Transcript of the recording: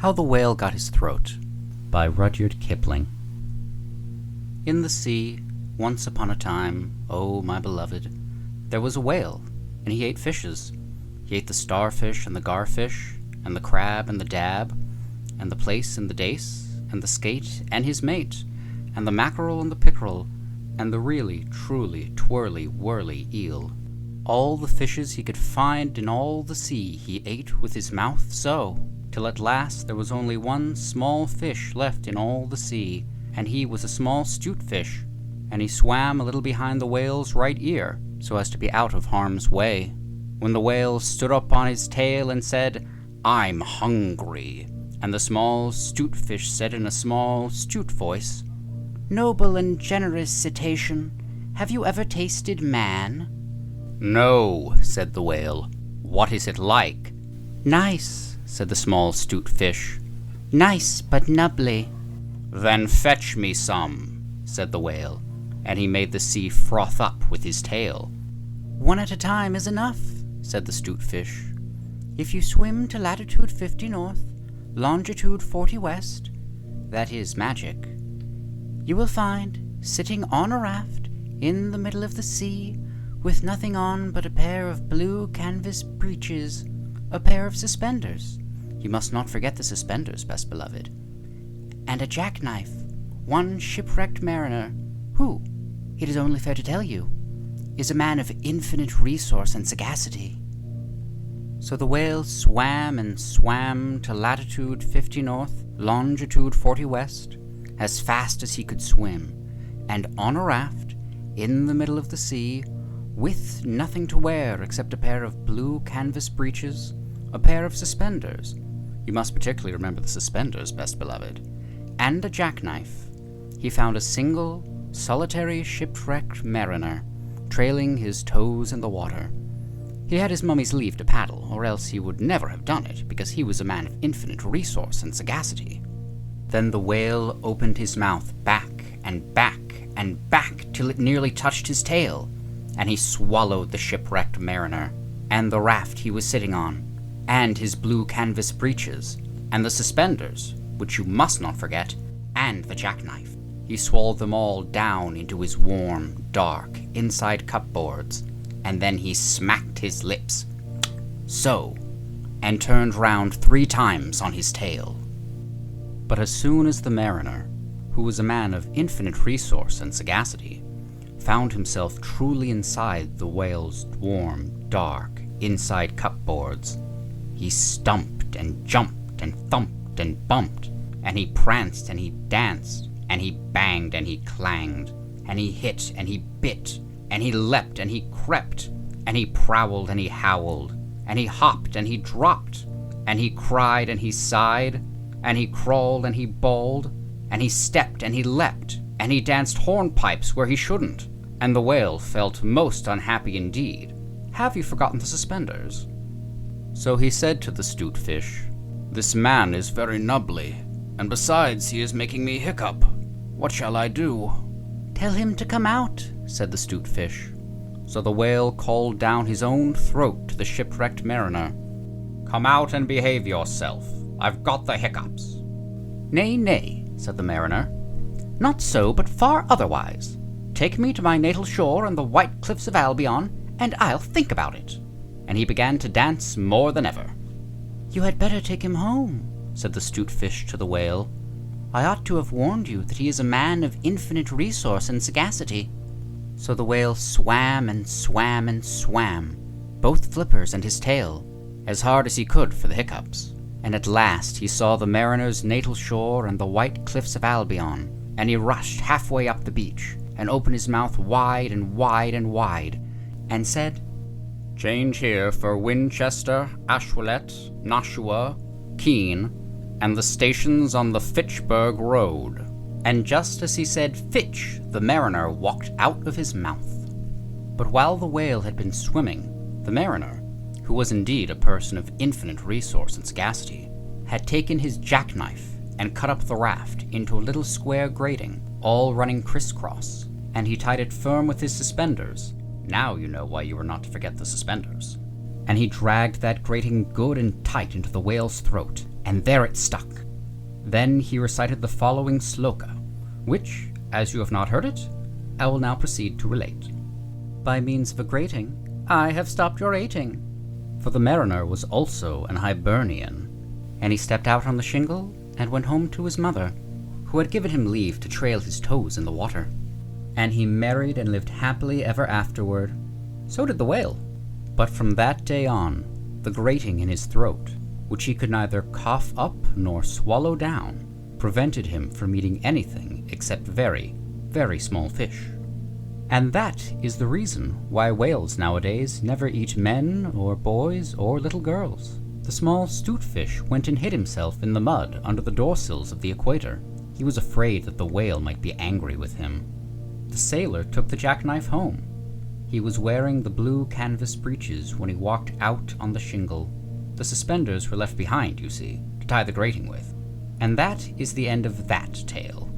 How the Whale Got His Throat by Rudyard Kipling. In the sea, once upon a time, oh my beloved, there was a whale, and he ate fishes. He ate the starfish and the garfish, and the crab and the dab, and the plaice and the dace, and the skate and his mate, and the mackerel and the pickerel, and the really, truly, twirly, whirly eel. All the fishes he could find in all the sea he ate with his mouth so, till at last there was only one small fish left in all the sea, and he was a small 'stute fish, and he swam a little behind the whale's right ear, so as to be out of harm's way. When the whale stood up on his tail and said, "I'm hungry," and the small 'stute fish said in a small 'stute voice, "Noble and generous cetacean, have you ever tasted man?" "No," said the whale. "What is it like?" "Nice," said the small 'stute fish. "Nice, but nubbly." "Then fetch me some," said the whale, and he made the sea froth up with his tail. "One at a time is enough," said the 'stute fish. "If you swim to latitude 50 north, longitude 40 west, that is magic, you will find, sitting on a raft in the middle of the sea, with nothing on but a pair of blue canvas breeches, a pair of suspenders, you must not forget the suspenders, best beloved, and a jackknife, one shipwrecked mariner, who, it is only fair to tell you, is a man of infinite resource and sagacity." So the whale swam and swam to latitude 50 north, longitude 40 west, as fast as he could swim, and on a raft, in the middle of the sea, with nothing to wear except a pair of blue canvas breeches, a pair of suspenders, you must particularly remember the suspenders, best beloved, and a jackknife, he found a single, solitary shipwrecked mariner, trailing his toes in the water. He had his mummy's leave to paddle, or else he would never have done it, because he was a man of infinite resource and sagacity. Then the whale opened his mouth back and back and back till it nearly touched his tail, and he swallowed the shipwrecked mariner, and the raft he was sitting on, and his blue canvas breeches, and the suspenders, which you must not forget, and the jackknife. He swallowed them all down into his warm, dark, inside cupboards, and then he smacked his lips, so, and turned round 3 times on his tail. But as soon as the mariner, who was a man of infinite resource and sagacity, found himself truly inside the whale's warm, dark, inside cupboards, he stumped and jumped and thumped and bumped, and he pranced and he danced, and he banged and he clanged, and he hit and he bit, and he leapt and he crept, and he prowled and he howled, and he hopped and he dropped, and he cried and he sighed, and he crawled and he bawled, and he stepped and he leapt, and he danced hornpipes where he shouldn't, and the whale felt most unhappy indeed. Have you forgotten the suspenders? So he said to the 'stute fish, "This man is very nubbly, and besides he is making me hiccup. What shall I do?" "Tell him to come out," said the 'stute fish. So the whale called down his own throat to the shipwrecked mariner, "Come out and behave yourself. I've got the hiccups." "Nay, nay," said the mariner. "Not so, but far otherwise. Take me to my natal shore and the white cliffs of Albion, and I'll think about it." And he began to dance more than ever. "You had better take him home," said the 'stute fish to the whale. "I ought to have warned you that he is a man of infinite resource and sagacity." So the whale swam and swam and swam, both flippers and his tail, as hard as he could for the hiccups. And at last he saw the mariner's natal shore and the white cliffs of Albion, and he rushed halfway up the beach, and opened his mouth wide and wide and wide, and said, "Change here for Winchester, Ashwellet, Nashua, Keene, and the stations on the Fitchburg Road." And just as he said "Fitch," the mariner walked out of his mouth. But while the whale had been swimming, the mariner, who was indeed a person of infinite resource and sagacity, had taken his jackknife and cut up the raft into a little square grating, all running crisscross, and he tied it firm with his suspenders. Now you know why you were not to forget the suspenders. And he dragged that grating good and tight into the whale's throat, and there it stuck. Then he recited the following sloka, which, as you have not heard it, I will now proceed to relate. By means of a grating, I have stopped your eating. For the mariner was also an Hibernian, and he stepped out on the shingle and went home to his mother, who had given him leave to trail his toes in the water. And he married and lived happily ever afterward. So did the whale. But from that day on, the grating in his throat, which he could neither cough up nor swallow down, prevented him from eating anything except very, very small fish. And that is the reason why whales nowadays never eat men or boys or little girls. The small stute-fish went and hid himself in the mud under the doorsills of the equator. He was afraid that the whale might be angry with him. The sailor took the jackknife home. He was wearing the blue canvas breeches when he walked out on the shingle. The suspenders were left behind, you see, to tie the grating with. And that is the end of that tale.